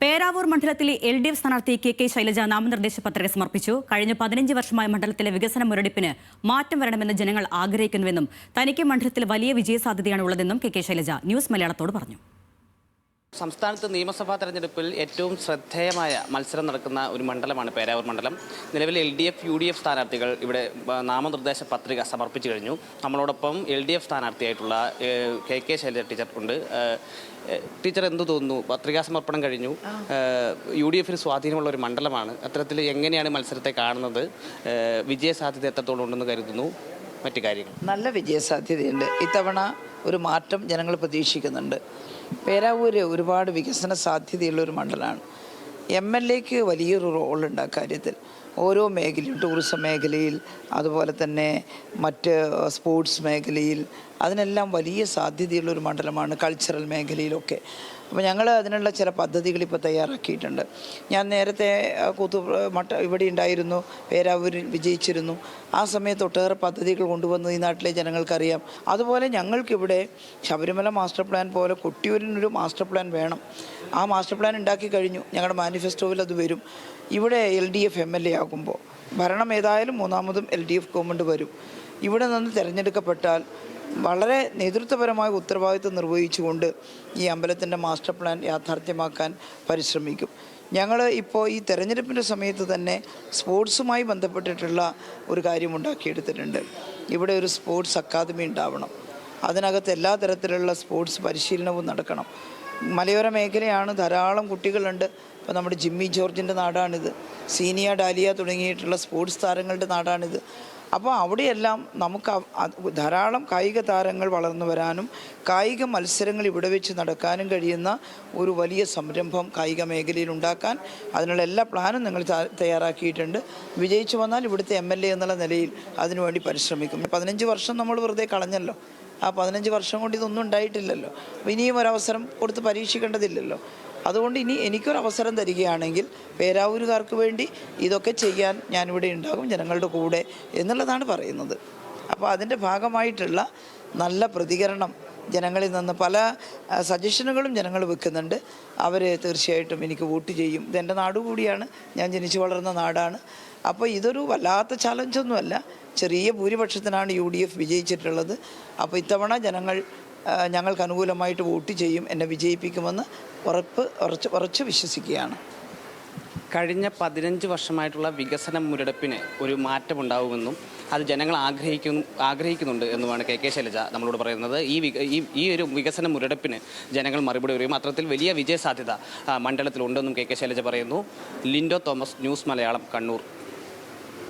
പേരാവൂർ മണ്ഡലത്തിലെ LDF സ്ഥാനാർത്ഥി K Shailaja നാമനിർദ്ദേശ പത്രിക സമർപ്പിച്ചു. കഴിഞ്ഞ 15 വർഷമായ മണ്ഡലത്തിലെ വികസന മുരടിപ്പിന് മാറ്റം വരണമെന്ന് ജനങ്ങൾ ആഗ്രഹിക്കുന്നുവെന്നും തനിക്ക് മണ്ഡലത്തിൽ വലിയ വിജയസാധ്യതയാണ് ഉള്ളതെന്നും കെ ശൈലജ ന്യൂസ് മലയാളത്തോട് പറഞ്ഞു. സംസ്ഥാനത്ത് നിയമസഭാ തെരഞ്ഞെടുപ്പിൽ ഏറ്റവും ശ്രദ്ധേയമായ മത്സരം നടക്കുന്ന ഒരു മണ്ഡലമാണ് പേരാവൂർ മണ്ഡലം. നിലവിൽ LDF, UDF സ്ഥാനാർത്ഥികൾ ഇവിടെ നാമനിർദ്ദേശ പത്രിക സമർപ്പിച്ചു കഴിഞ്ഞു. നമ്മളോടൊപ്പം LDF സ്ഥാനാർത്ഥിയായിട്ടുള്ള കെ ശൈലജ ടീച്ചർ ഉണ്ട്. ടീച്ചർ എന്തു തോന്നുന്നു? പത്രികാ സമർപ്പണം കഴിഞ്ഞു. UDFന് സ്വാധീനമുള്ള ഒരു മണ്ഡലമാണ്. അത്തരത്തിൽ എങ്ങനെയാണ് മത്സരത്തെ കാണുന്നത്? വിജയസാധ്യത എത്രത്തോളം ഉണ്ടെന്ന് കരുതുന്നു? മറ്റു കാര്യങ്ങൾ നല്ല വിജയസാധ്യതയുണ്ട്. ഇത്തവണ ഒരു മാറ്റം ജനങ്ങൾ പ്രതീക്ഷിക്കുന്നുണ്ട്. പേരാവൂര് ഒരുപാട് വികസന സാധ്യതയുള്ള ഒരു മണ്ഡലമാണ്. MLAക്ക് വലിയൊരു റോളുണ്ട് ആ കാര്യത്തിൽ. ഓരോ മേഖലയും, ടൂറിസം മേഖലയിൽ, അതുപോലെ തന്നെ മറ്റ് സ്പോർട്സ് മേഖലയിൽ, അതിനെല്ലാം വലിയ സാധ്യതയുള്ളൊരു മണ്ഡലമാണ്. കൾച്ചറൽ മേഖലയിലൊക്കെ. അപ്പോൾ ഞങ്ങൾ അതിനുള്ള ചില പദ്ധതികൾ ഇപ്പോൾ തയ്യാറാക്കിയിട്ടുണ്ട്. ഞാൻ നേരത്തെ ഇവിടെ ഉണ്ടായിരുന്നു, പേരാവൂരിൽ വിജയിച്ചിരുന്നു. ആ സമയത്ത് ഒട്ടേറെ പദ്ധതികൾ കൊണ്ടുവന്നത് ഈ നാട്ടിലെ ജനങ്ങൾക്കറിയാം. അതുപോലെ ഞങ്ങൾക്കിവിടെ ശബരിമല മാസ്റ്റർ പ്ലാൻ പോലെ കൊട്ടിയൂരിനൊരു മാസ്റ്റർ പ്ലാൻ വേണം. ആ മാസ്റ്റർ പ്ലാൻ ഉണ്ടാക്കി കഴിഞ്ഞു. ഞങ്ങളുടെ മാനിഫെസ്റ്റോയിൽ അത് വരും. ഇവിടെ LDF MLA ആകുമ്പോൾ ഭരണം ഏതായാലും മൂന്നാമതും LDF ഗവൺമെൻറ് വരും. ഇവിടെ നിന്ന് തിരഞ്ഞെടുക്കപ്പെട്ടാൽ വളരെ നേതൃത്വപരമായ ഉത്തരവാദിത്വം നിർവഹിച്ചുകൊണ്ട് ഈ അമ്പലത്തിൻ്റെ മാസ്റ്റർ പ്ലാൻ യാഥാർത്ഥ്യമാക്കാൻ പരിശ്രമിക്കും. ഞങ്ങൾ ഇപ്പോൾ ഈ തെരഞ്ഞെടുപ്പിൻ്റെ സമയത്ത് തന്നെ സ്പോർട്സുമായി ബന്ധപ്പെട്ടിട്ടുള്ള ഒരു കാര്യം ഉണ്ടാക്കിയെടുത്തിട്ടുണ്ട്. ഇവിടെ ഒരു സ്പോർട്സ് അക്കാദമി ഉണ്ടാവണം. അതിനകത്ത് എല്ലാ തരത്തിലുള്ള സ്പോർട്സ് പരിശീലനവും നടക്കണം. മലയോര മേഖലയാണ്, ധാരാളം കുട്ടികളുണ്ട്. ഇപ്പോൾ നമ്മുടെ ജിമ്മി ജോർജിൻ്റെ നാടാണിത്. സീനിയ, ഡാലിയ തുടങ്ങിയിട്ടുള്ള സ്പോർട്സ് താരങ്ങളുടെ നാടാണിത്. അപ്പോൾ അവിടെയെല്ലാം നമുക്ക് ധാരാളം കായിക താരങ്ങൾ വളർന്നു വരാനും കായിക മത്സരങ്ങൾ ഇവിടെ വെച്ച് നടക്കാനും കഴിയുന്ന ഒരു വലിയ സംരംഭം കായിക മേഖലയിൽ ഉണ്ടാക്കാൻ അതിനുള്ള എല്ലാ പ്ലാനും ഞങ്ങൾ തയ്യാറാക്കിയിട്ടുണ്ട്. വിജയിച്ചു വന്നാൽ ഇവിടുത്തെ MLA എന്നുള്ള നിലയിൽ അതിനുവേണ്ടി പരിശ്രമിക്കും. 15 വർഷം നമ്മൾ വെറുതെ കളഞ്ഞല്ലോ. ആ 15 വർഷം കൊണ്ട് ഇതൊന്നും ഉണ്ടായിട്ടില്ലല്ലോ. ഇനിയും ഒരവസരം കൊടുത്ത് പരീക്ഷിക്കേണ്ടതില്ലല്ലോ. അതുകൊണ്ട് ഇനി എനിക്കൊരവസരം തരികയാണെങ്കിൽ പേരാവൂരുകാർക്ക് വേണ്ടി ഇതൊക്കെ ചെയ്യാൻ ഞാനിവിടെ ഉണ്ടാകും, ജനങ്ങളുടെ കൂടെ എന്നുള്ളതാണ് പറയുന്നത്. അപ്പോൾ അതിൻ്റെ ഭാഗമായിട്ടുള്ള നല്ല പ്രതികരണം ജനങ്ങളിൽ നിന്ന് പല സജഷനുകളും ജനങ്ങൾ വെക്കുന്നുണ്ട്. അവർ തീർച്ചയായിട്ടും എനിക്ക് വോട്ട് ചെയ്യും. ഇതെൻ്റെ നാടുകൂടിയാണ്, ഞാൻ ജനിച്ചു വളർന്ന നാടാണ്. അപ്പോൾ ഇതൊരു വല്ലാത്ത ചാലഞ്ചൊന്നുമല്ല. ചെറിയ ഭൂരിപക്ഷത്തിനാണ് UDF വിജയിച്ചിട്ടുള്ളത്. അപ്പോൾ ഇത്തവണ ജനങ്ങൾ ഞങ്ങൾക്ക് അനുകൂലമായിട്ട് വോട്ട് ചെയ്യും, എന്നെ വിജയിപ്പിക്കുമെന്ന് ഉറച്ചു വിശ്വസിക്കുകയാണ്. കഴിഞ്ഞ 15 വർഷമായിട്ടുള്ള വികസന മുരടിപ്പിന് ഒരു മാറ്റമുണ്ടാവുമെന്നും അത് ജനങ്ങൾ ആഗ്രഹിക്കുന്നുണ്ട് എന്നുമാണ് കെ ശൈലജ നമ്മളോട് പറയുന്നത്. ഈ ഒരു വികസന മുരടിപ്പിന് ജനങ്ങൾ മറുപടി പറയും. അത്തരത്തിൽ വലിയ വിജയസാധ്യത മണ്ഡലത്തിലുണ്ടെന്നും കെ ശൈലജ പറയുന്നു. ലിൻഡോ തോമസ്, ന്യൂസ് മലയാളം, കണ്ണൂർ.